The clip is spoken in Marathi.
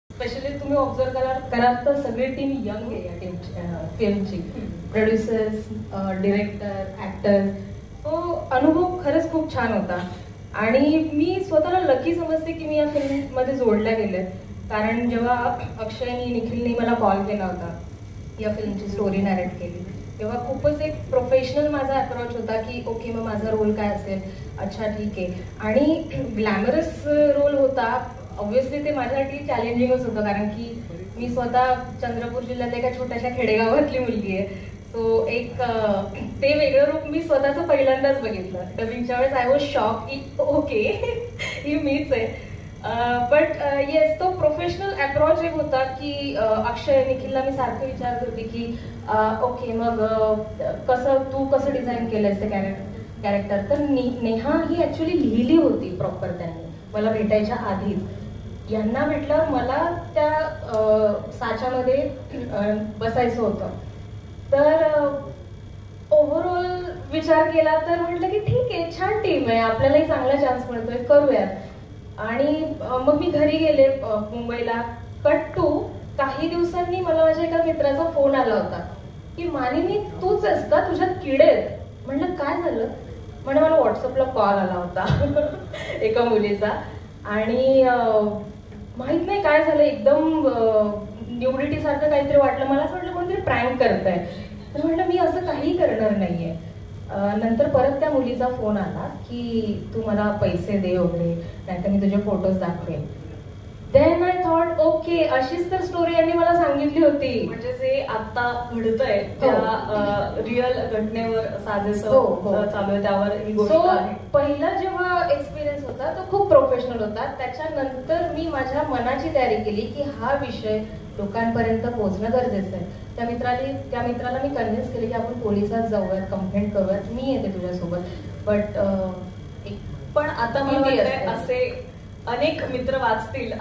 स्पेशली तुम्ही ऑब्झर्व कराल तर सगळी टीम यंग आहे या फिल्मची. Producers, director, actor. तो अनुभव खरंच खूप छान होता आणि मी स्वतःला लकी समजते की मी या फिल्ममध्ये जोडल्या गेले. कारण जेव्हा अक्षयनी, निखिलनी मला कॉल केला होता, या फिल्मची स्टोरी नॅरेट केली, तेव्हा खूपच एक प्रोफेशनल माझा अप्रोच होता की ओके मग माझा रोल काय असेल, अच्छा ठीक आहे. आणि ग्लॅमरस रोल होता, ऑब्व्हियसली ते माझ्यासाठी चॅलेंजिंगच होतं कारण की मी स्वतः चंद्रपूर जिल्ह्यात एका छोट्याशा खेडेगावातली मुलगी आहे. सो एक ते वेगळं रूप मी स्वतःचं पहिल्यांदाच बघितलं. डबिंगच्या वेळेस आय वॉज शॉक की ओके ही मीच आहे. बट येस, तो प्रोफेशनल अप्रोच एक होता की अक्षय, निखिलला मी सारखं विचारत होती की ओके मग तू कसं डिझाईन केलंयस ते कॅरेक्टर. तर नेहा ही ऍक्च्युली लिहिली होती प्रॉपर त्यांनी मला भेटायच्या आधीच. यांना भेटल्यावर मला त्या साच्यामध्ये बसायचं होतं. तर ओव्हरऑल विचार केला तर म्हटलं की ठीक आहे, छान टीम आहे, आपल्यालाही चांगला चान्स मिळतोय, करूयात. आणि मग मी घरी गेले मुंबईला. कट टू काही दिवसांनी मला माझ्या एका मित्राचा फोन आला होता की मानिनी तूच आहेस का, तुझ्यात किडे आहेत. म्हटलं काय झालं. म्हणजे मला व्हॉट्सअपला कॉल आला होता एका मुलीचा आणि माहित नाही काय झालं, एकदम न्यूडिटी सारखं काहीतरी वाटलं मला. असं वाटलं कोणतरी प्रँक करताय. तर म्हटलं मी असं काही करणार नाहीये. नंतर परत त्या मुलीचा फोन आला की तू मला पैसे दे वगैरे, नाहीतर मी तुझे फोटोज दाखवेन. देन आय थॉट ओके, अशीच तर स्टोरी यांनी मला सांगितली होती. म्हणजे जे आता घडतंय त्या रिअल घटनेवर साजेसं चालू आहे, त्यावर ही गोष्ट आहे. पहिला जेव्हा एक्सपिरियन्स होता तो खूप प्रोफेशनल होता. त्याच्यानंतर मी माझ्या मनाची तयारी केली की हा विषय लोकांपर्यंत पोहोचणं गरजेचं आहे. त्या मित्राला मी कन्व्हिन्स केले की आपण पोलिसात जाऊयात, कंप्लेंट करूयात, मी येते तुझ्यासोबत. बट पण आता मला वाटतंय असे अनेक मित्र वाचतील